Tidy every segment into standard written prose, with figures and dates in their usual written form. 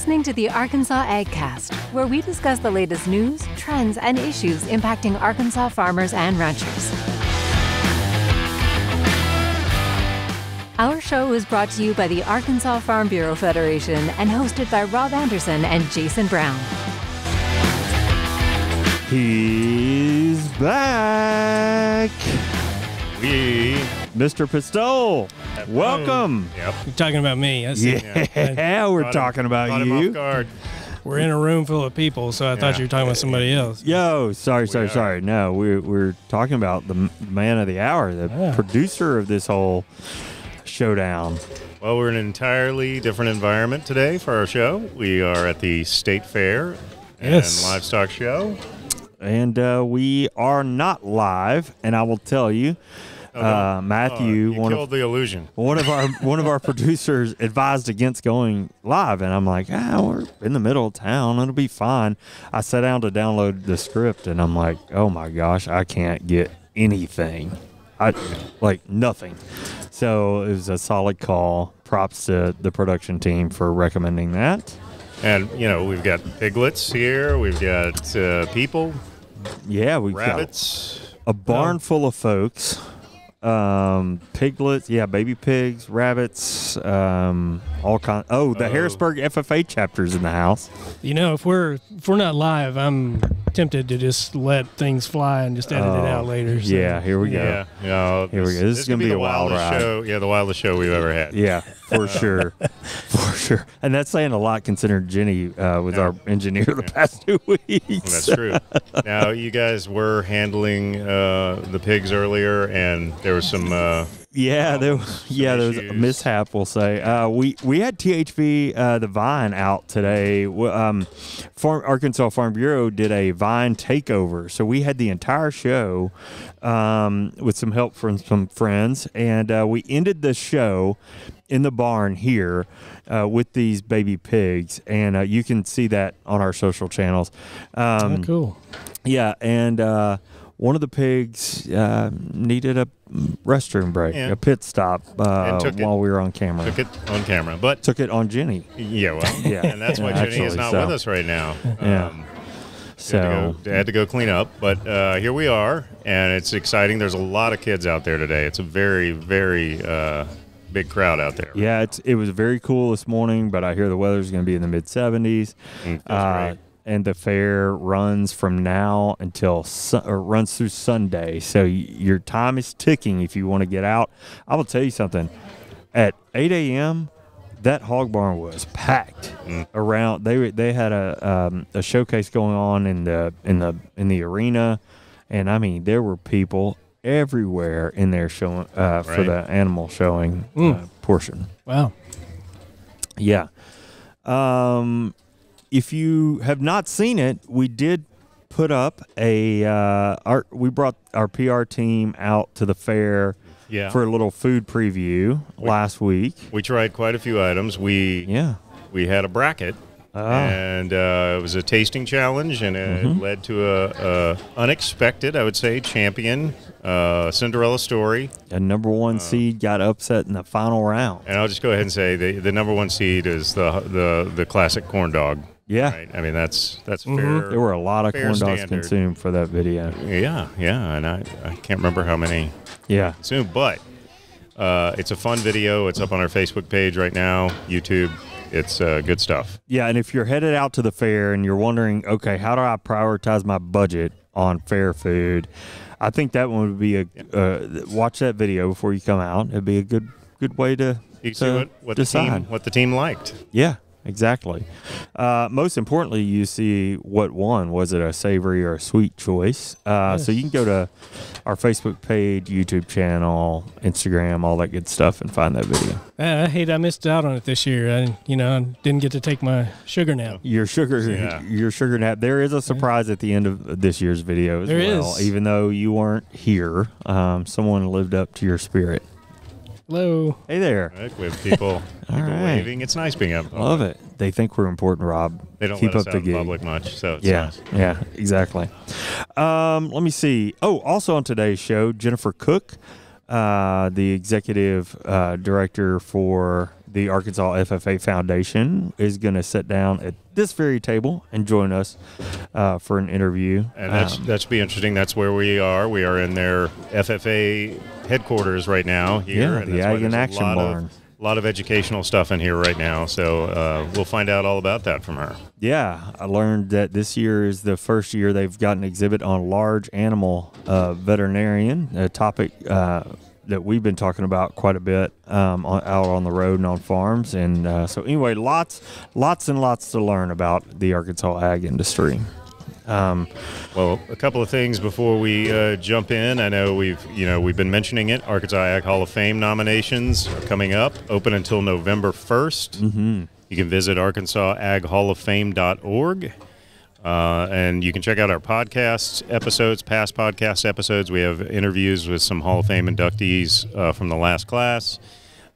listening to the Arkansas AgCast, where we discuss the latest news, trends, and issues impacting Arkansas farmers and ranchers. Our show is brought to you by the Arkansas Farm Bureau Federation and hosted by Rob Anderson and Jason Brown. He's back. Mr. Pistole, welcome. Yep. You're talking about me. I see. Yeah, we're talking about you. Off guard. We're in a room full of people, so I thought you were talking about somebody else. Yo, sorry. No, we're talking about the man of the hour, the producer of this whole showdown. Well, we're in an entirely different environment today for our show. We are at the State Fair and Livestock Show. And we are not live, and I will tell you, Matthew, killed the illusion. One of our producers advised against going live, and I'm like, we're in the middle of town, it'll be fine. I sat down to download the script, and I'm like, oh my gosh, I can't get anything, nothing. So it was a solid call. Props to the production team for recommending that. And we've got piglets here. We've got people. Yeah, we've rabbits. Got a barn full of folks. Piglets, baby pigs, rabbits, all kinds. The Harrisburg FFA chapter's in the house. If we're not live, I'm tempted to just let things fly and just edit it out later. So. Yeah, here we go. Yeah, here we go. This is gonna be a wild ride. The wildest show we've ever had. Yeah, for sure, for sure. And that's saying a lot considering Jenny was our engineer the past 2 weeks. That's true. Now, you guys were handling the pigs earlier, and there was some. There was a mishap, we'll say. We had THV the Vine out today. Arkansas Farm Bureau did a Vine takeover, so we had the entire show with some help from some friends, and we ended the show in the barn here with these baby pigs, and you can see that on our social channels. Cool. Yeah, and one of the pigs needed a restroom break, a pit stop while we were on camera. Took it on camera, but took it on Jenny. Yeah, and that's why Jenny is not with us right now. So had to go clean up, but here we are, and it's exciting. There's a lot of kids out there today. It's a very, very big crowd out there. Yeah, it was very cool this morning, but I hear the weather's going to be in the mid-70s. And the fair runs from now until runs through Sunday. So your time is ticking if you want to get out. I will tell you something. At 8 a.m., that hog barn was packed around. They had a showcase going on in the arena, and I mean there were people everywhere in there showing for the animal showing portion. Wow. Yeah. If you have not seen it, we did put up we brought our PR team out to the fair for a little food preview last week. We tried quite a few items. We had a bracket, and it was a tasting challenge, and it led to a unexpected, I would say, champion Cinderella story. A number one seed got upset in the final round. And I'll just go ahead and say the number one seed is the classic corn dog. Yeah, right? I mean that's fair. There were a lot of corn dogs consumed for that video. Yeah, and I can't remember how many. Yeah, consumed, but it's a fun video. It's up on our Facebook page right now, YouTube. It's good stuff. Yeah, and if you're headed out to the fair and you're wondering, okay, how do I prioritize my budget on fair food? I think that one would be watch that video before you come out. It'd be a good way to see what the team liked. Yeah. Exactly. Most importantly, you see what won. Was it a savory or a sweet choice? So you can go to our Facebook page, YouTube channel, Instagram, all that good stuff, and find that video. I hate I missed out on it this year. I didn't get to take my sugar nap. Your sugar nap. There is a surprise at the end of this year's video as well. Even though you weren't here, someone lived up to your spirit. Hello. Hey there. Right, we have people waving. It's nice being up. Love it. They think we're important, Rob. They don't keep let us up out the in public much, so it's yeah, nice. Yeah, exactly. Let me see. Oh, also on today's show, Jennifer Cook, the executive director for the Arkansas FFA Foundation is going to sit down at this very table and join us for an interview. And that should be interesting. That's where we are. We are in their FFA headquarters right now here. Yeah, the Ag in Action Barn. A lot of educational stuff in here right now, so we'll find out all about that from her. Yeah, I learned that this year is the first year they've got an exhibit on large animal veterinarian, a topic that we've been talking about quite a bit out on the road and on farms. And so anyway, lots and lots to learn about the Arkansas ag industry. Well, a couple of things before we jump in. I know we've been mentioning it. Arkansas Ag Hall of Fame nominations are coming up, open until November 1st. Mm-hmm. You can visit ArkansasAgHallOfFame.org. And you can check out our past podcast episodes. We have interviews with some Hall of Fame inductees from the last class.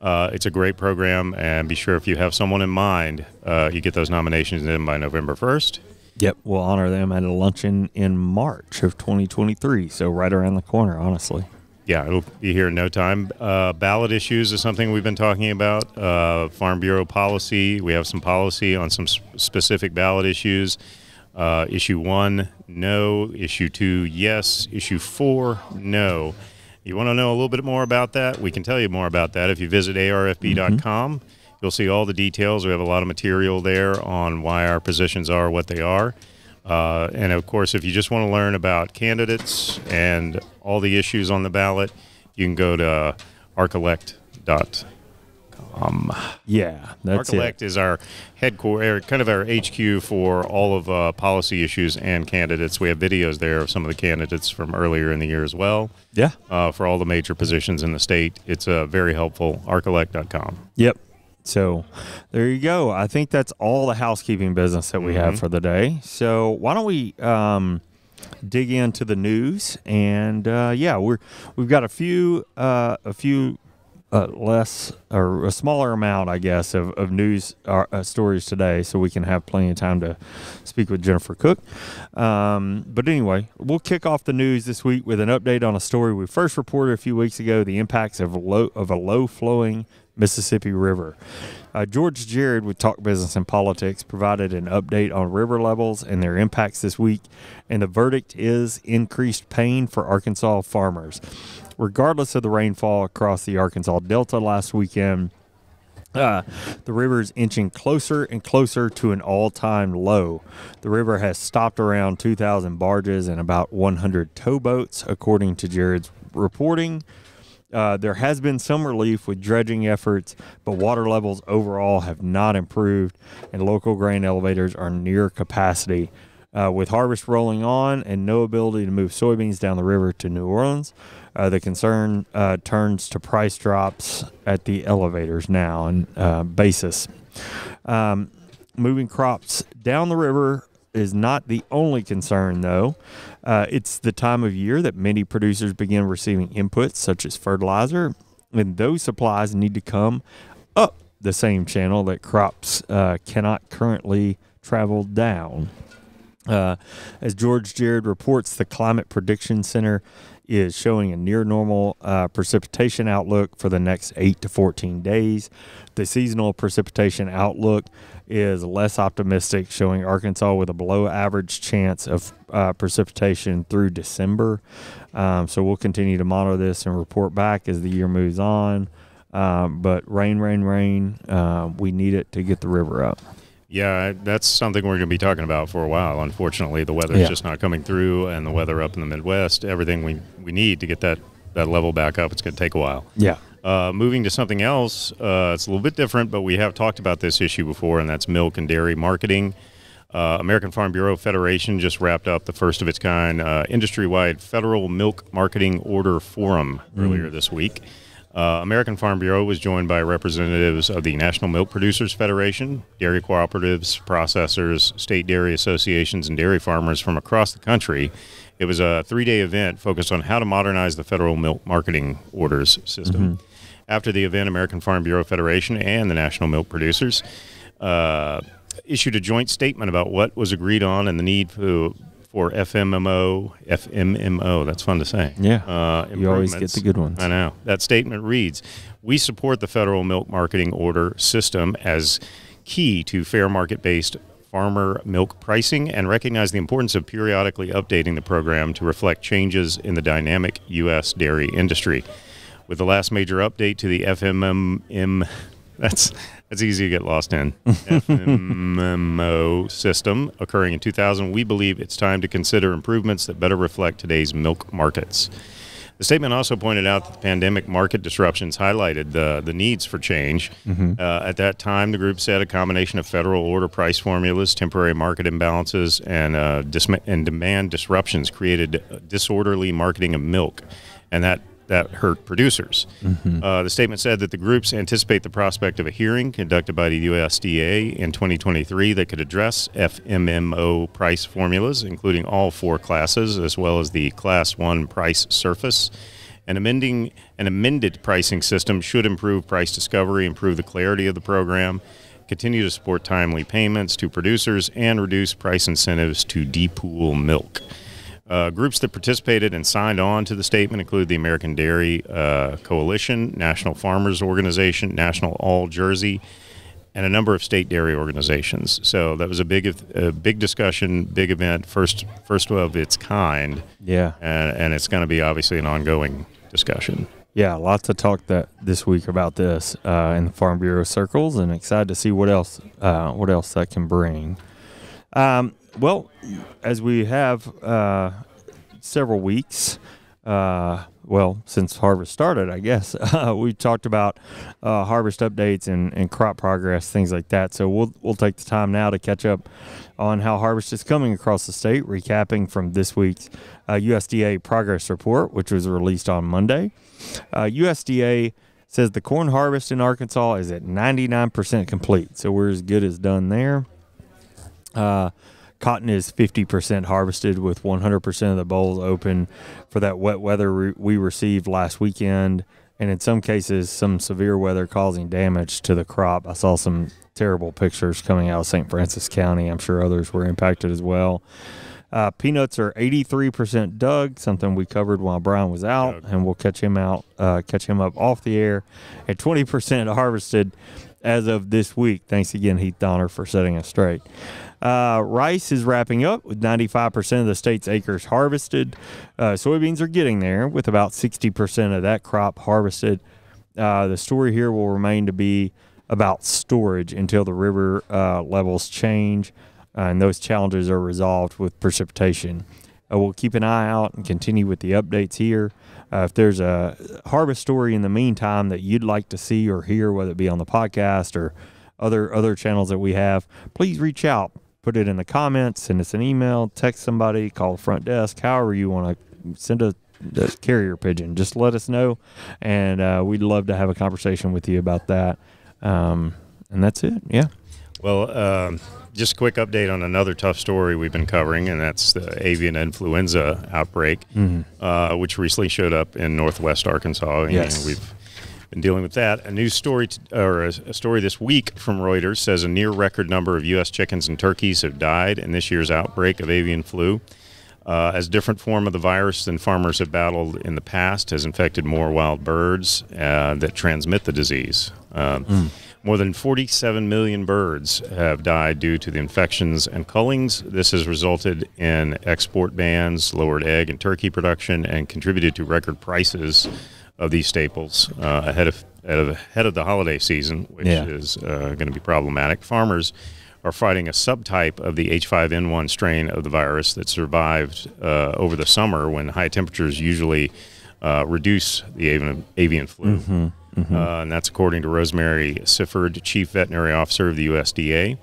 It's a great program, and be sure if you have someone in mind, you get those nominations in by November 1st. Yep, we'll honor them at a luncheon in March of 2023, so right around the corner, honestly. Yeah, it'll be here in no time. Ballot issues is something we've been talking about. Farm Bureau policy. We have some policy on some specific ballot issues. Issue 1, no. Issue 2, yes. Issue 4, no. You want to know a little bit more about that? We can tell you more about that if you visit arfb.com. Mm-hmm. You'll see all the details. We have a lot of material there on why our positions are what they are. And, of course, if you just want to learn about candidates and all the issues on the ballot, you can go to arkelect.com. Yeah, that's Arkelect is our headquarters, kind of our HQ for all of policy issues and candidates. We have videos there of some of the candidates from earlier in the year as well. Yeah. For all the major positions in the state. It's very helpful, arkelect.com. Yep. So there you go. I think that's all the housekeeping business that we have for the day. So why don't we dig into the news? And we've got a few less or a smaller amount, I guess, of news stories today, so we can have plenty of time to speak with Jennifer Cook. But anyway, we'll kick off the news this week with an update on a story we first reported a few weeks ago: the impacts of a low-flowing Mississippi River. George Jared with Talk Business and Politics provided an update on river levels and their impacts this week, and the verdict is increased pain for Arkansas farmers. Regardless of the rainfall across the Arkansas Delta last weekend, the river is inching closer and closer to an all-time low. The river has stopped around 2,000 barges and about 100 towboats, according to Jared's reporting. There has been some relief with dredging efforts, but water levels overall have not improved, and local grain elevators are near capacity. With harvest rolling on and no ability to move soybeans down the river to New Orleans, the concern turns to price drops at the elevators now and basis. Moving crops down the river is not the only concern, though. It's the time of year that many producers begin receiving inputs such as fertilizer, and those supplies need to come up the same channel that crops cannot currently travel down. As George Jared reports, the Climate Prediction Center is showing a near normal precipitation outlook for the next 8 to 14 days. The seasonal precipitation outlook is less optimistic, showing Arkansas with a below average chance of precipitation through December. So we'll continue to monitor this and report back as the year moves on. But rain, we need it to get the river up. Yeah, that's something we're going to be talking about for a while. Unfortunately, the weather's just not coming through, and the weather up in the Midwest, everything we need to get that level back up, it's going to take a while. Yeah. Moving to something else, it's a little bit different, but we have talked about this issue before, and that's milk and dairy marketing. American Farm Bureau Federation just wrapped up the first of its kind industry-wide Federal Milk Marketing Order Forum earlier this week. American Farm Bureau was joined by representatives of the National Milk Producers Federation, dairy cooperatives, processors, state dairy associations, and dairy farmers from across the country. It was a 3-day event focused on how to modernize the federal milk marketing orders system. After the event, American Farm Bureau Federation and the National Milk Producers issued a joint statement about what was agreed on and the need for for FMMO, that's fun to say. Yeah, you always get the good ones. I know. That statement reads, "We support the federal milk marketing order system as key to fair market-based farmer milk pricing and recognize the importance of periodically updating the program to reflect changes in the dynamic U.S. dairy industry. With the last major update to the FMM, that's easy to get lost in, FMMO system occurring in 2000, we believe it's time to consider improvements that better reflect today's milk markets." The statement also pointed out that the pandemic market disruptions highlighted the needs for change. At that time, the group said a combination of federal order price formulas, temporary market imbalances, and demand disruptions created disorderly marketing of milk, and that hurt producers. The statement said that the groups anticipate the prospect of a hearing conducted by the USDA in 2023 that could address FMMO price formulas, including all 4 classes, as well as the Class 1 price surface. An amended pricing system should improve price discovery, improve the clarity of the program, continue to support timely payments to producers, and reduce price incentives to depool milk. Groups that participated and signed on to the statement include the American Dairy Coalition, National Farmers Organization, National All Jersey, and a number of state dairy organizations. So that was a big discussion, big event, first of its kind. Yeah, and it's going to be obviously an ongoing discussion. Yeah, lots of talk this week about this in the Farm Bureau circles, and excited to see what else that can bring. Well, as we have several weeks, since harvest started, I guess, we talked about harvest updates and crop progress, things like that. So we'll take the time now to catch up on how harvest is coming across the state, recapping from this week's USDA progress report, which was released on Monday. USDA says the corn harvest in Arkansas is at 99% complete, so we're as good as done there. Cotton is 50% harvested with 100% of the bowls open for that wet weather we received last weekend, and in some cases, some severe weather causing damage to the crop. I saw some terrible pictures coming out of St. Francis County. I'm sure others were impacted as well. Peanuts are 83% dug, something we covered while Brian was out, and we'll catch him up off the air, at 20% harvested as of this week. Thanks again, Heath Donner, for setting us straight. Rice is wrapping up with 95% of the state's acres harvested. Soybeans are getting there with about 60% of that crop harvested. The story here will remain to be about storage until the river levels change and those challenges are resolved with precipitation. We'll keep an eye out and continue with the updates here. If there's a harvest story in the meantime that you'd like to see or hear, whether it be on the podcast or other channels that we have, please reach out. Put it in the comments, send us an email, text somebody, call the front desk, however you want to send a carrier pigeon. Just let us know, and we'd love to have a conversation with you about that. And that's it, yeah. Well, just a quick update on another tough story we've been covering, and that's the avian influenza outbreak, which recently showed up in northwest Arkansas. Yes. And we've been dealing with that. A news story, a story this week from Reuters says a near record number of U.S. chickens and turkeys have died in this year's outbreak of avian flu. As a different form of the virus than farmers have battled in the past, has infected more wild birds that transmit the disease. More than 47 million birds have died due to the infections and cullings. This has resulted in export bans, lowered egg and turkey production, and contributed to record prices of these staples ahead of the holiday season, which is going to be problematic. Farmers are fighting a subtype of the H5N1 strain of the virus that survived over the summer when high temperatures usually reduce the avian flu. And that's according to Rosemary Sifford, Chief Veterinary Officer of the USDA.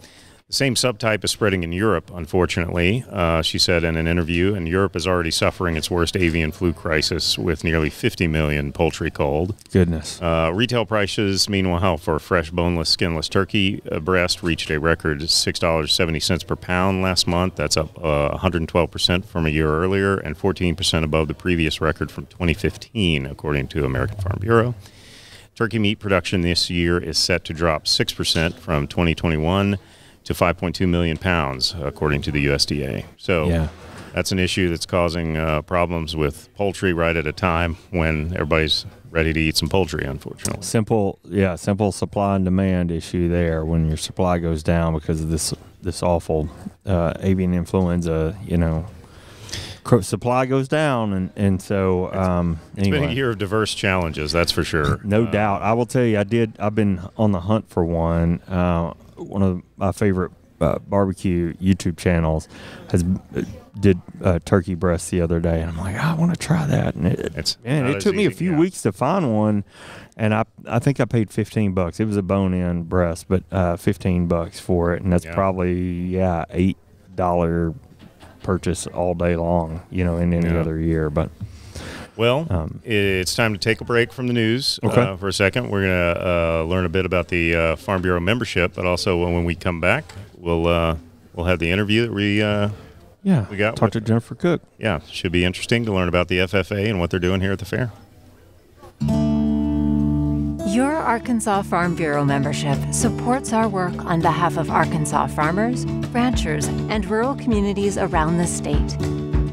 The same subtype is spreading in Europe, unfortunately, she said in an interview, and Europe is already suffering its worst avian flu crisis with nearly 50 million poultry culled. Goodness. Retail prices, meanwhile, for fresh, boneless, skinless turkey breast reached a record $6.70 per pound last month. That's up 112% from a year earlier and 14% above the previous record from 2015, according to American Farm Bureau. Turkey meat production this year is set to drop 6% from 2021 to 5.2 million pounds, according to the USDA. So that's an issue that's causing problems with poultry right at a time when everybody's ready to eat some poultry, unfortunately. Simple supply and demand issue there when your supply goes down because of this awful avian influenza, supply goes down, and so it's anyway. been a year of diverse challenges, that's for sure. No doubt. I will tell you, I've been on the hunt for one. One of my favorite barbecue YouTube channels did turkey breast the other day, and I'm like, I want to try that, and it took me a few weeks to find one, and I think I paid $15. It was a bone-in breast, but $15 for it, and that's probably $8 purchase all day long, in any other year. But it's time to take a break from the news for a second. We're going to learn a bit about the Farm Bureau membership, but also when we come back, we'll have the interview that we got. Talk to Jennifer Cook. Yeah, should be interesting to learn about the FFA and what they're doing here at the fair. Your Arkansas Farm Bureau membership supports our work on behalf of Arkansas farmers, ranchers, and rural communities around the state.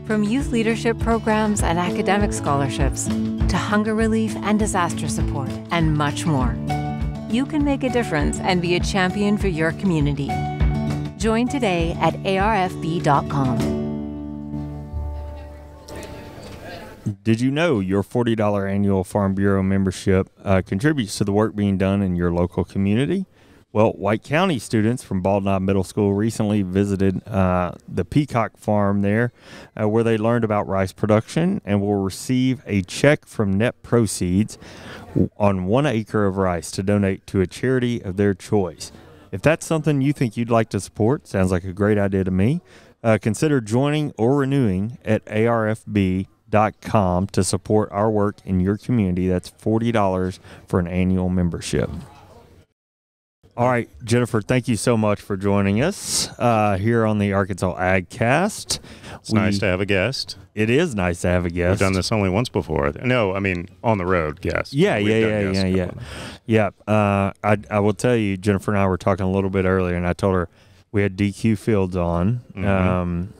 From youth leadership programs and academic scholarships to hunger relief and disaster support, and much more. You can make a difference and be a champion for your community. Join today at arfb.com. Did you know your $40 annual Farm Bureau membership contributes to the work being done in your local community? Well, White County students from Bald Knob Middle School recently visited the Peacock Farm there where they learned about rice production and will receive a check from net proceeds on 1 acre of rice to donate to a charity of their choice. If that's something you think you'd like to support, sounds like a great idea to me, consider joining or renewing at arfb.com to support our work in your community. That's $40 for an annual membership. All right, Jennifer, thank you so much for joining us here on the Arkansas AgCast. It's nice to have a guest. It is nice to have a guest. We've done this only once before. No, I mean on the road guest. Yeah. I will tell you, Jennifer and I were talking a little bit earlier, and I told her we had DQ Fields on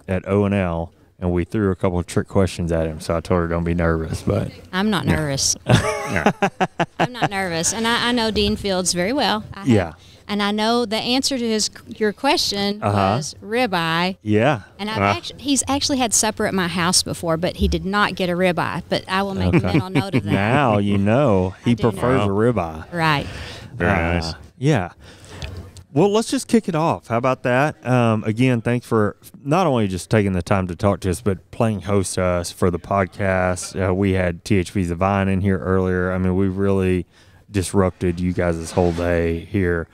at O&L. And we threw a couple of trick questions at him, so I told her don't be nervous. But I'm not nervous. I'm not nervous, and I know Dean Fields very well. And I know the answer to your question was ribeye. Yeah. And he's actually had supper at my house before, but he did not get a ribeye. But I will make a mental note of that. Now you know he prefers a ribeye. Right. Very nice. Yeah. Well, let's just kick it off. How about that? Again, thanks for not only just taking the time to talk to us, but playing host to us for the podcast. We had THV's The Vine in here earlier. I mean, we really disrupted you guys' whole day here.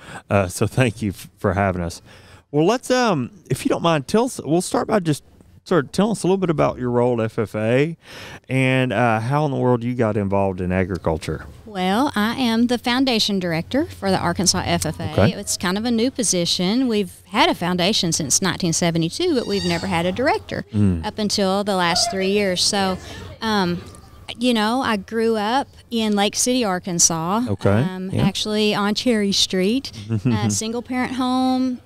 So thank you for having us. Well, let's, if you don't mind, we'll start by just sort of telling us a little bit about your role at FFA and how in the world you got involved in agriculture. Well, I am the foundation director for the Arkansas FFA. Okay. It's kind of a new position. We've had a foundation since 1972, but we've never had a director up until the last 3 years. So, I grew up in Lake City, Arkansas, actually on Cherry Street, single-parent home,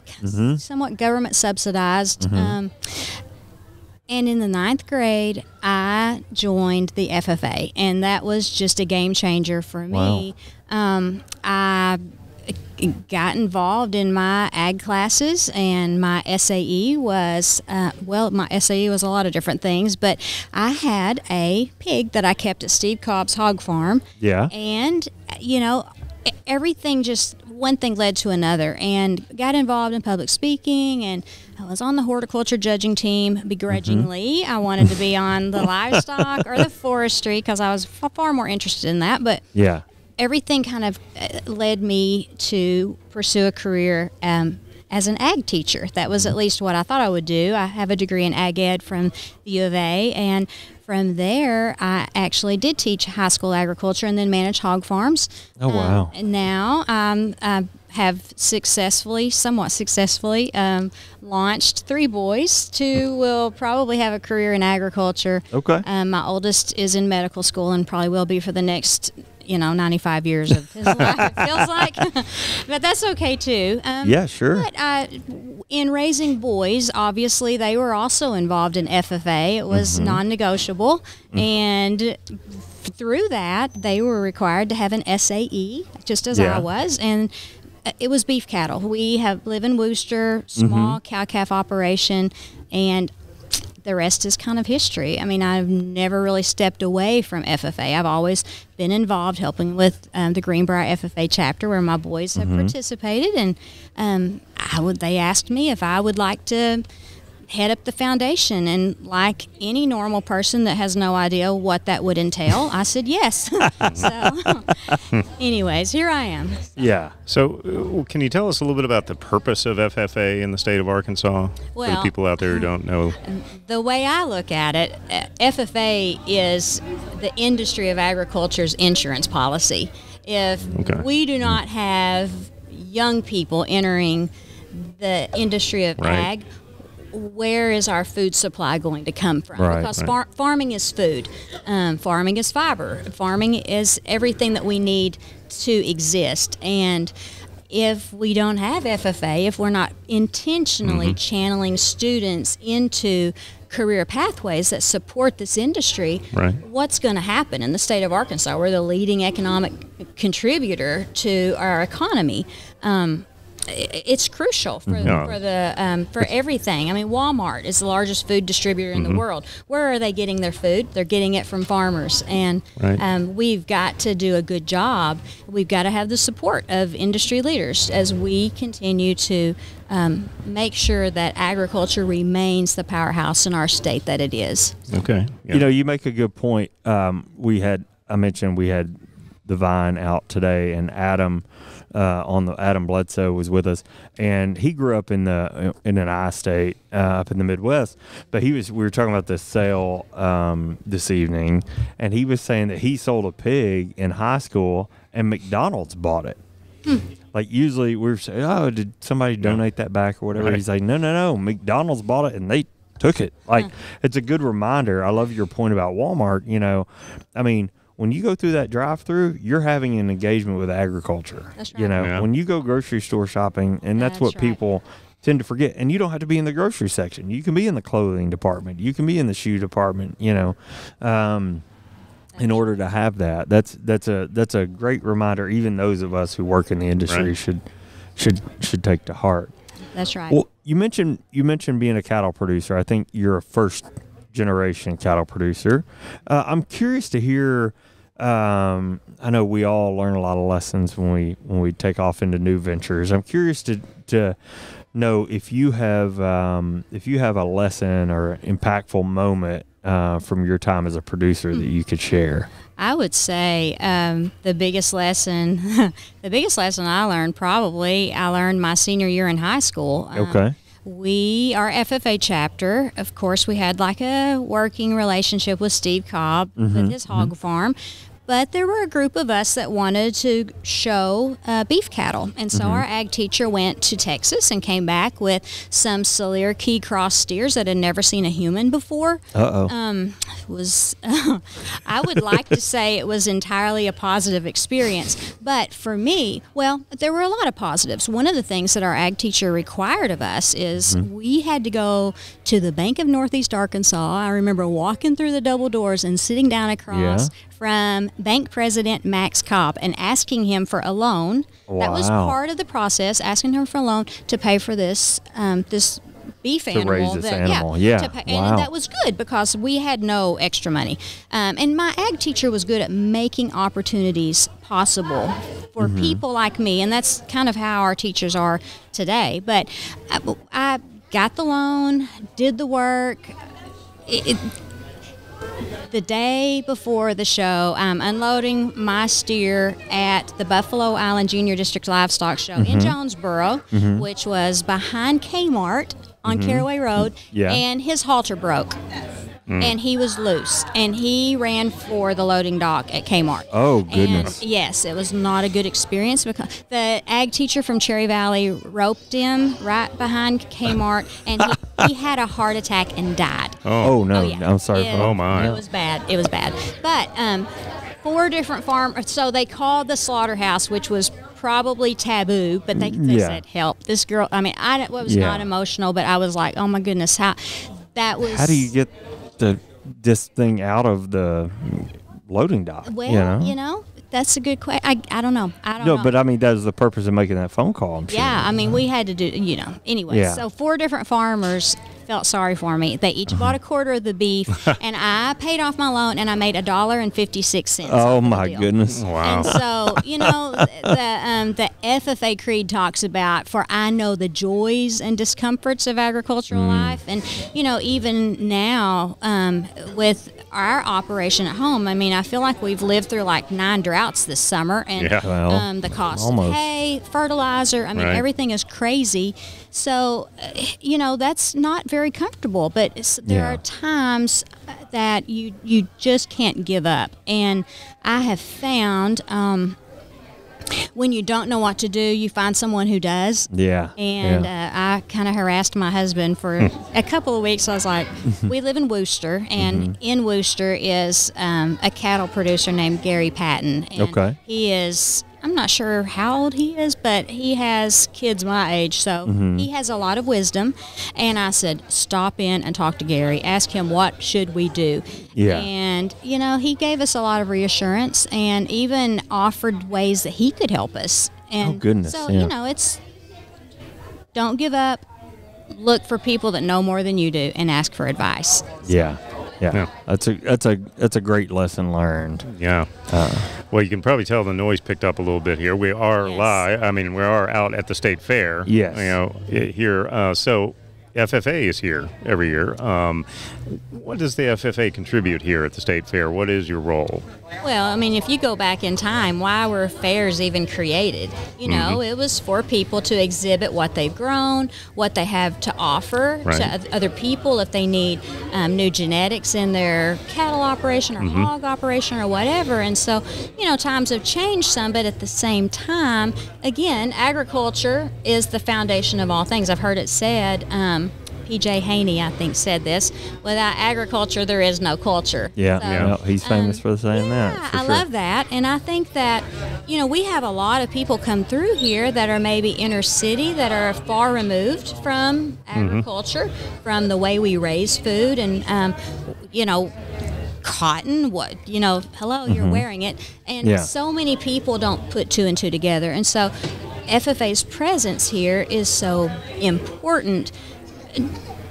somewhat government subsidized. And in the 9th grade, I joined the FFA, and that was just a game changer for me. I got involved in my ag classes, and my SAE was, my SAE was a lot of different things, but I had a pig that I kept at Steve Cobb's hog farm. Yeah. And, everything one thing led to another, and got involved in public speaking, and I was on the horticulture judging team begrudgingly. I wanted to be on the livestock or the forestry because I was far more interested in that, but everything kind of led me to pursue a career as an ag teacher. That was at least what I thought I would do. I have a degree in ag ed from the U of A, and from there, I actually did teach high school agriculture and then manage hog farms. Oh, wow. And now I have somewhat successfully, launched 3 boys. 2 will probably have a career in agriculture. Okay. My oldest is in medical school and probably will be for the next 95 years of his life, it feels like. But that's okay, too. Yeah, sure. But in raising boys, obviously they were also involved in FFA. It was non-negotiable, and through that they were required to have an SAE, just as I was, and it was beef cattle. We live in Wooster, small cow-calf operation, and the rest is kind of history. I mean, I've never really stepped away from FFA. I've always been involved helping with the Greenbrier FFA chapter where my boys have participated, and they asked me if I would like to head up the foundation, and like any normal person that has no idea what that would entail, I said yes. So anyways, here I am. Yeah. So can you tell us a little bit about the purpose of FFA in the state of Arkansas for the people out there who don't know? The way I look at it, FFA is the industry of agriculture's insurance policy. If we do not have young people entering the industry of ag, where is our food supply going to come from? Because farming is food. Farming is fiber. Farming is everything that we need to exist. And if we don't have FFA, if we're not intentionally channeling students into career pathways that support this industry, what's going to happen in the state of Arkansas? We're the leading economic contributor to our economy. It's crucial for for everything. I mean, Walmart is the largest food distributor in the world. Where are they getting their food? They're getting it from farmers, and we've got to do a good job. We've got to have the support of industry leaders as we continue to make sure that agriculture remains the powerhouse in our state that it is. Okay, you know, you make a good point. I mentioned we had the Vine out today, and Adam Bledsoe was with us, and he grew up in an I-state up in the Midwest. But we were talking about this sale this evening, and he was saying that he sold a pig in high school, and McDonald's bought it. Like usually we're saying, oh, did somebody donate that back or whatever? He's like, no, McDonald's bought it and they took it. Like it's a good reminder. I love your point about Walmart. You know, I mean, when you go through that drive-through, you're having an engagement with agriculture. That's right. You know, when you go grocery store shopping, and that's what people tend to forget. And you don't have to be in the grocery section. You can be in the clothing department. You can be in the shoe department. You know, in order to have that, that's a great reminder. Even those of us who work in the industry should take to heart. That's right. Well, you mentioned being a cattle producer. I think you're a first generation cattle producer. I'm curious to hear. I know we all learn a lot of lessons when we take off into new ventures. I'm curious to know if you have a lesson or an impactful moment from your time as a producer that you could share. I would say the biggest lesson I learned my senior year in high school. Our FFA chapter, of course, we had like a working relationship with Steve Cobb with his hog farm. But there were a group of us that wanted to show beef cattle. And so our ag teacher went to Texas and came back with some Salier Key Cross steers that had never seen a human before. I would like to say it was entirely a positive experience. But for me, well, there were a lot of positives. One of the things that our ag teacher required of us is we had to go to the Bank of Northeast Arkansas. I remember walking through the double doors and sitting down across from bank president Max Cobb and asking him for a loan. That was part of the process, asking him for a loan to pay for this this beef animal. To raise this animal, and that was good because we had no extra money. And my ag teacher was good at making opportunities possible for people like me, and that's kind of how our teachers are today. But I got the loan, did the work. The day before the show, I'm unloading my steer at the Buffalo Island Junior District Livestock Show in Jonesboro, which was behind Kmart on Caraway Road, and his halter broke. And he was loose, and he ran for the loading dock at Kmart. Oh, goodness. And yes, it was not a good experience because the ag teacher from Cherry Valley roped him right behind Kmart, and he had a heart attack and died. Oh no. I'm sorry. Oh, my. It was bad. But 4 different farms, so they called the slaughterhouse, which was probably taboo, but they said, help. This girl, I mean, I was not emotional, but I was like, oh my goodness, how do you get this thing out of the loading dock? Well, that's a good question. I don't know. No, but I mean, that was the purpose of making that phone call. I'm sure. Yeah, I mean, we had to do, anyway. Yeah. So 4 different farmers felt sorry for me. They each bought a quarter of the beef, and I paid off my loan, and I made $1.56. Oh my goodness! Wow. And so, the FFA creed talks about, for I know the joys and discomforts of agricultural life, and even now with our operation at home, I mean, I feel like we've lived through like 9 droughts this summer, and the cost of hay, fertilizer, I mean, everything is crazy. So, that's not very comfortable, but there are times that you just can't give up. And I have found when you don't know what to do, you find someone who does. Yeah. And I kind of harassed my husband for a couple of weeks. I was like, we live in Worcester, and in Worcester is a cattle producer named Gary Patton. And he is, I'm not sure how old he is, but he has kids my age, so he has a lot of wisdom. And I said, stop in and talk to Gary. Ask him, what should we do? Yeah. And, he gave us a lot of reassurance and even offered ways that he could help us. And oh, goodness. So, yeah. It's don't give up. Look for people that know more than you do and ask for advice. Yeah. That's a great lesson learned. Yeah. Well, you can probably tell the noise picked up a little bit here. We are live. I mean, we are out at the state fair. Yes. Here. So FFA is here every year. What does the FFA contribute here at the state fair? What is your role? Well, I mean, if you go back in time, why were fairs even created? It was for people to exhibit what they've grown, what they have to offer to other people if they need new genetics in their cattle operation or hog operation or whatever. And so, times have changed some, but at the same time, again, agriculture is the foundation of all things. I've heard it said, P.J. Haney, I think, said this, without agriculture, there is no culture. Yeah, he's famous for saying that. Yeah, I love that. And I think that, we have a lot of people come through here that are maybe inner city, that are far removed from agriculture, from the way we raise food and, cotton, hello, you're wearing it. And so many people don't put 2 and 2 together. And so FFA's presence here is so important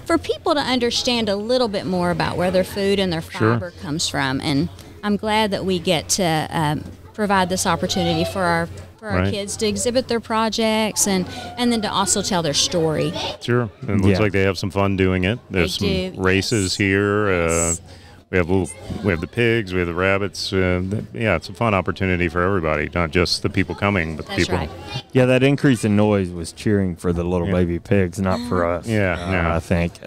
for people to understand a little bit more about where their food and their fiber comes from. And I'm glad that we get to provide this opportunity for our kids to exhibit their projects and then to also tell their story. Sure. It looks like they have some fun doing it. There's some races here. We have the pigs, we have the rabbits. It's a fun opportunity for everybody, not just the people coming, but the people. Right. Yeah, that increase in noise was cheering for the little baby pigs, not for us. I think.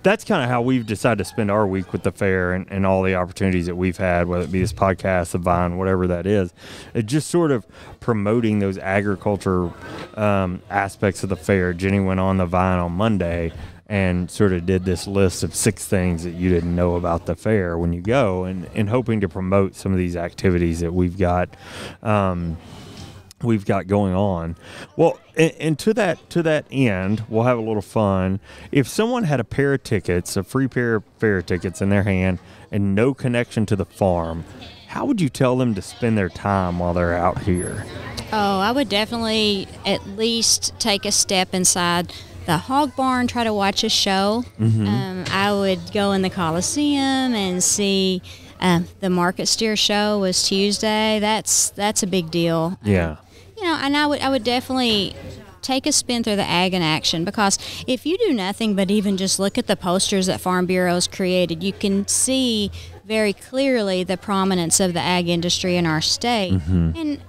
That's kind of how we've decided to spend our week with the fair and all the opportunities that we've had, whether it be this podcast, the Vine, whatever that is. It's just sort of promoting those agriculture aspects of the fair. Jenny went on the Vine on Monday and sort of did this list of 6 things that you didn't know about the fair when you go, and hoping to promote some of these activities that we've got going on. Well, and to that end, we'll have a little fun. If someone had a pair of tickets, a free pair of fair tickets in their hand and no connection to the farm, how would you tell them to spend their time while they're out here? Oh, I would definitely at least take a step inside the hog barn, try to watch a show. I would go in the Coliseum and see the market steer show was Tuesday. That's a big deal. Yeah. And I would definitely take a spin through the Ag in Action, because if you do nothing but even just look at the posters that Farm Bureau's created, you can see very clearly the prominence of the ag industry in our state. And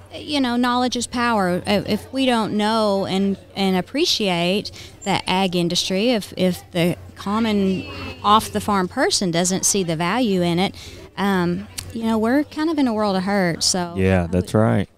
knowledge is power. If we don't know and appreciate the ag industry, if the common off the farm person doesn't see the value in it, we're kind of in a world of hurt. So that's right.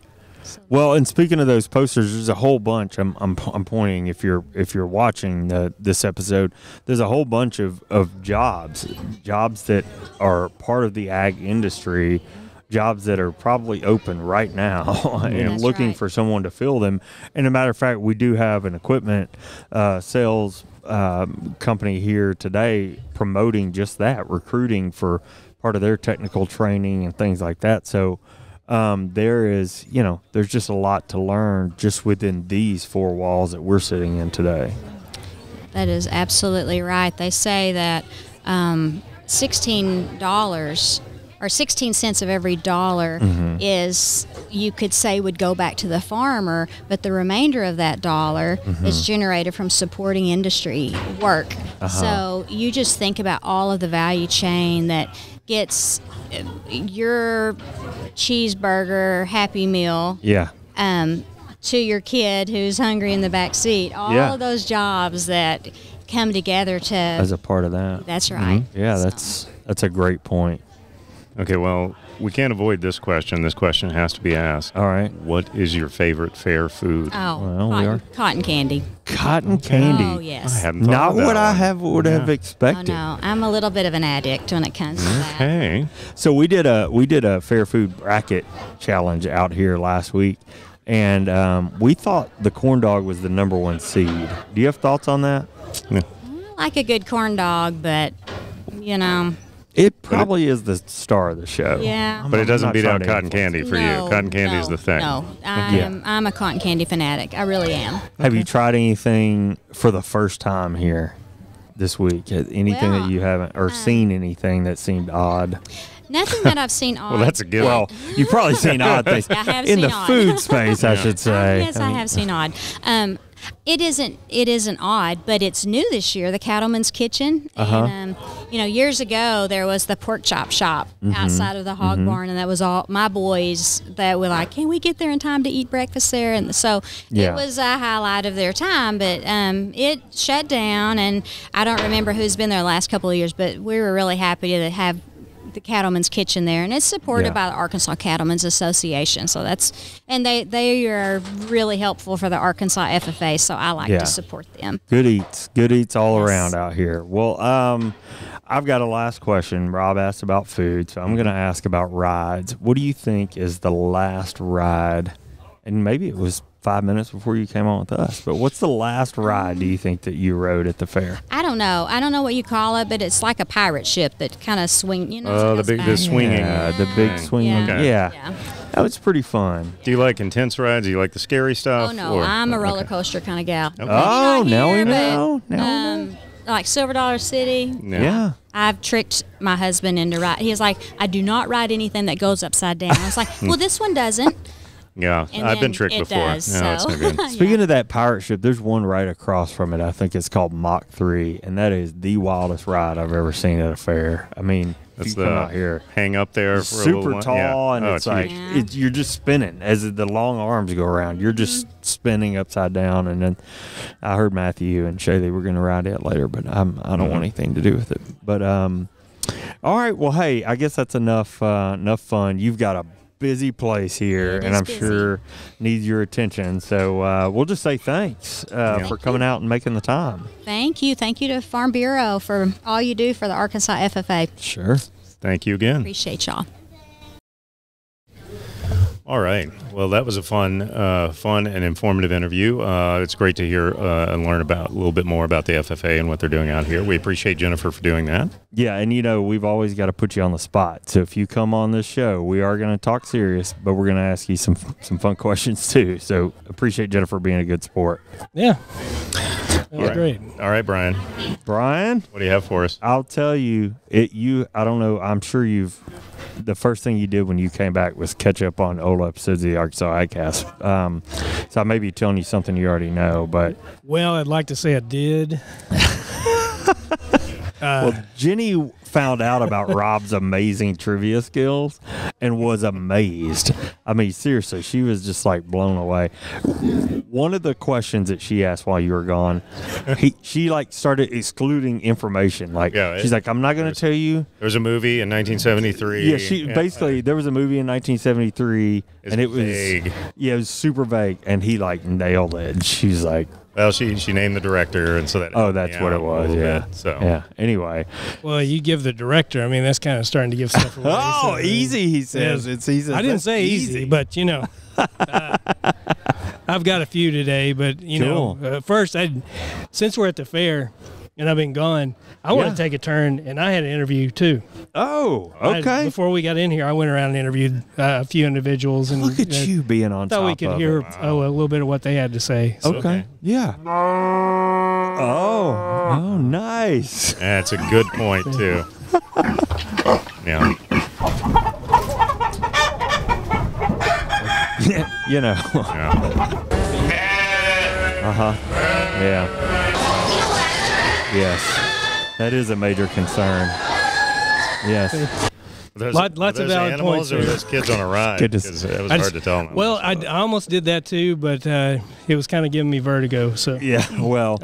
Well, and speaking of those posters, there's a whole bunch. I'm pointing, if you're watching this episode, there's a whole bunch of jobs that are part of the ag industry jobs that are probably open right now and That's looking right. for someone to fill them. And a matter of fact, we do have an equipment sales company here today promoting just that, recruiting for part of their technical training and things like that. So there is, there's just a lot to learn just within these four walls that we're sitting in today. That is absolutely right. They say that $16 or 16 cents of every dollar is, you could say, would go back to the farmer, but the remainder of that dollar is generated from supporting industry work. So you just think about all of the value chain that gets your cheeseburger Happy Meal to your kid who's hungry in the back seat. All of those jobs that come together to as a part of that. That's right. Yeah, So. that's a great point. Okay, well, we can't avoid this question. This question has to be asked. All right. What is your favorite fair food? Oh, Well, cotton candy. Cotton candy. Oh, yes. I hadn't thought Not of that what I one. would have Oh, expected. no. I'm a little bit of an addict when it comes to that. Okay. So we did a fair food bracket challenge out here last week, and we thought the corn dog was the number one seed. Do you have thoughts on that? Yeah. I like a good corn dog, but, It probably is the star of the show. Yeah. But it doesn't not beat trying out to cotton influence candy for you. Cotton candy is the thing. No, Yeah. I'm a cotton candy fanatic. I really am. Have you tried anything for the first time here this week? Anything Well, that you haven't, or seen anything that seemed odd? Nothing that I've seen odd. Well, that's a given. Well, you've probably seen odd things I have in seen the odd. food space, I should say. Yes, I have seen odd. It isn't odd, but it's new this year, the Cattleman's Kitchen. And, years ago, there was the pork chop shop outside of the hog barn, and that was all my boys that were like, can we get there in time to eat breakfast there? And so Yeah. it was a highlight of their time, but it shut down, and I don't remember who's been there the last couple of years, but we were really happy to have the Cattleman's Kitchen there, and it's supported by the Arkansas Cattlemen's Association. So they are really helpful for the Arkansas FFA. So I like to support them. Good eats all around out here. Well, I've got a last question. Rob asked about food, so I'm going to ask about rides. What do you think is the last ride? And maybe it was 5 minutes before you came on with us, but what's the last ride do you think that you rode at the fair? I don't know. I don't know what you call it, but it's like a pirate ship that kind of swing. Oh, the swinging. Yeah, the big swinging. Okay. Yeah. That was pretty fun. Do you like intense rides? Do you like the scary stuff? Oh no, I'm a roller coaster kind of gal. Okay. Oh, now we Here, but, know. Now we know. Like Silver Dollar City. Yeah. I've tricked my husband into ride. He was like, I do not ride anything that goes upside down. I was like, well, this one doesn't. Yeah, And I've been then tricked it before. does, No, it's so. no good. Speaking of that pirate ship, there's one right across from it. I think it's called Mach 3, and that is the wildest ride I've ever seen at a fair. I mean, That's if you come out here, hang up there it's for a little super while. tall, Yeah. and Oh, it's like huge. you're just spinning as the long arms go around. You're just spinning upside down. And then I heard Matthew and Shaylee were going to ride it later, but I don't want anything to do with it. But all right, well, hey, I guess that's enough fun. You've got a busy place here, It and is I'm busy. sure needs your attention. So we'll just say thanks for coming out and making the time. Thank you. Thank you to Farm Bureau for all you do for the Arkansas FFA. Sure. Thank you again. Appreciate y'all. All right. Well, that was a fun and informative interview. It's great to hear and learn about a little bit more about the FFA and what they're doing out here. We appreciate Jennifer for doing that. Yeah, and we've always got to put you on the spot. So if you come on this show, we are going to talk serious, but we're going to ask you some fun questions too. So appreciate Jennifer being a good sport. Yeah. That was right. great. All right, Brian. Brian, What do you have for us? I'll tell you, I don't know, I'm sure the first thing you did when you came back was catch up on old episodes of the Arkansas AgCast. So I may be telling you something you already know, but Well, I'd like to say I did. well, Jenny found out about Rob's amazing trivia skills and was amazed. I mean, seriously, she was just like blown away. One of the questions that she asked while you were gone, she like started excluding information. Like she's like, I'm not going to tell you. There was a movie in 1973. Yeah, basically there was a movie in 1973 and it was vague. Yeah, it was super vague, and he like nailed it. And she's like, Well, she named the director, and so that. Oh, that's what it was. Yeah. Bit, so yeah. Anyway. Well, you give the director. I mean, that's kind of starting to give stuff away. Oh, so, easy. He says yeah. it's easy. I didn't say easy, but I've got a few today. But first, since we're at the fair and I've been gone, I want to take a turn, and I had an interview too. Oh, okay. Before we got in here, I went around and interviewed a few individuals. And look at you being on top of it. Thought we could hear a little bit of what they had to say. So. Okay. Yeah. Oh, nice. That's a good point, too. Yeah. Yeah. Uh-huh. Yeah. Yes. That is a major concern. Yes. Lots of valid animals points. Or those kids on a ride? Because it was hard to tell them. Well, I almost did that too, but it was kind of giving me vertigo. So yeah, well,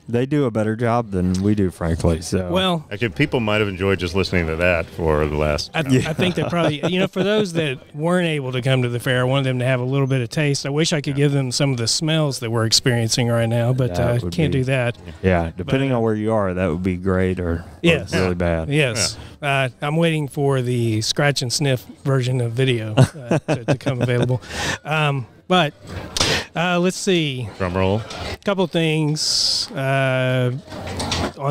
they do a better job than we do, frankly. So actually, people might have enjoyed just listening to that for the last. I think they probably, for those that weren't able to come to the fair, I wanted them to have a little bit of taste. I wish I could give them some of the smells that we're experiencing right now, but can't do that. Yeah, depending on where you are, that would be great or really bad. Yes. Yeah. I'm waiting for the scratch and sniff version of video to come available. But let's see. Drum roll. A couple things. On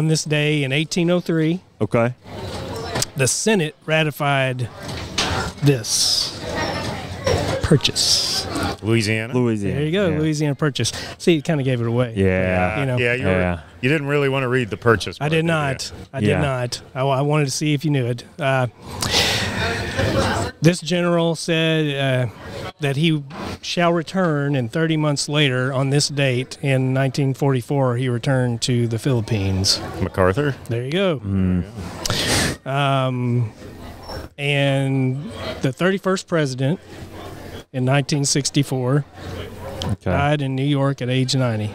this day in 1803, okay, the Senate ratified this purchase. Louisiana. There you go, Louisiana Purchase. See, you kind of gave it away. Yeah. You didn't really want to read the purchase part, I did not. I wanted to see if you knew it. This general said that he shall return, and 30 months later, on this date in 1944, he returned to the Philippines. MacArthur. There you go. And the 31st president in 1964 died in New York at age 90.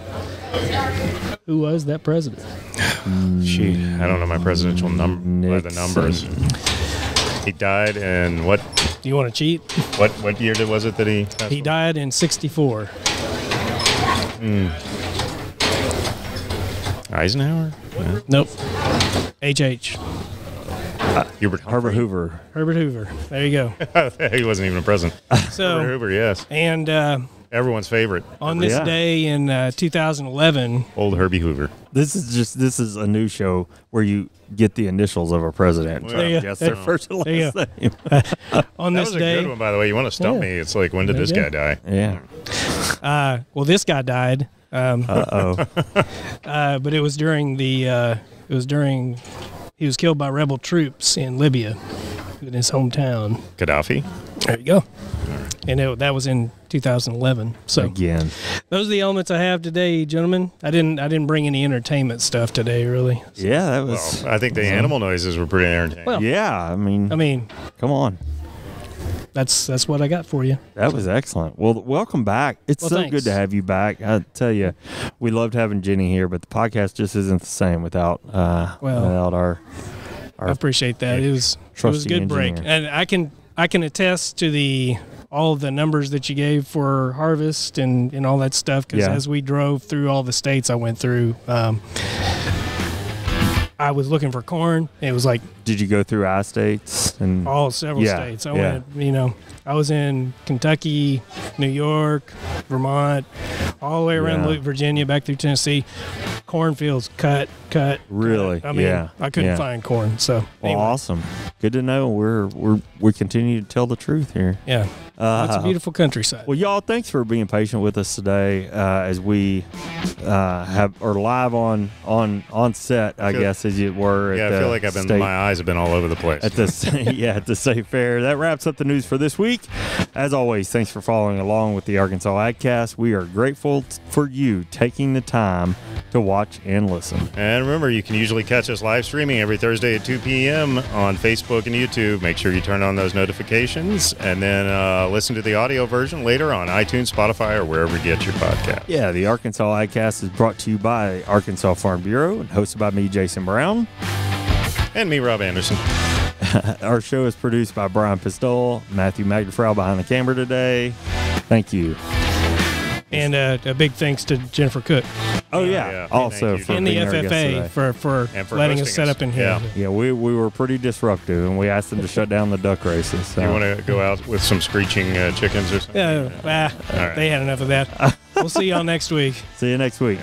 Who was that president? I don't know my presidential the numbers. He died in what? Do you want to cheat? What year was it that he? He died in 64. Eisenhower? Yeah. Nope. H.H. Herbert Hoover. Herbert Hoover. There you go. He wasn't even a president. So, Herbert Hoover, yes. And everyone's favorite. On this day in 2011, old Herbie Hoover. This is a new show where you get the initials of a president. Yes, their first and last name. On this day, that was a good one, by the way. You want to stump me? It's like, when did this guy die? Yeah. Well, this guy died. But it was during he was killed by rebel troops in Libya, in his hometown. Gaddafi. There you go. And that was in 2011. So again, those are the elements I have today, gentlemen. I didn't bring any entertainment stuff today, really. So. Yeah, that was. Well, I think the animal noises were pretty entertaining. Well, yeah, I mean, come on. That's what I got for you. That was excellent. Well, welcome back. It's so good to have you back. I tell you, we loved having Jenny here, but the podcast just isn't the same without our. I appreciate that. It was a good break, and I can attest to all of the numbers that you gave for harvest and all that stuff. Because as we drove through all the states I went through, I was looking for corn. It was like. Did you go through I-states and several states? I went. I was in Kentucky, New York, Vermont, all the way around Virginia, back through Tennessee. Cornfields cut. Really? I couldn't find corn. So anyway. Awesome. Good to know. We continue to tell the truth here. Yeah. It's a beautiful countryside. Well, y'all, thanks for being patient with us today as we are live on set, I guess, as it were. Yeah, I feel like my eyes have been all over the place. At the State Fair. That wraps up the news for this week. As always, thanks for following along with the Arkansas AgCast. We are grateful for you taking the time to watch and listen. And remember, you can usually catch us live streaming every Thursday at 2 p.m. on Facebook and YouTube. Make sure you turn on those notifications, and then listen to the audio version later on iTunes, Spotify, or wherever you get your podcast. Yeah, the Arkansas AgCast is brought to you by Arkansas Farm Bureau and hosted by me, Jason Brown. And me, Rob Anderson. Our show is produced by Brian Pistol, Matthew Magdafrau behind the camera today. Thank you. And a big thanks to Jennifer Cook. Oh yeah, also for and the being our guest FFA today. for letting us set up in here. Yeah, we were pretty disruptive, and we asked them to shut down the duck races. So. You want to go out with some screeching chickens or something? They had enough of that. We'll see y'all next week. See you next week.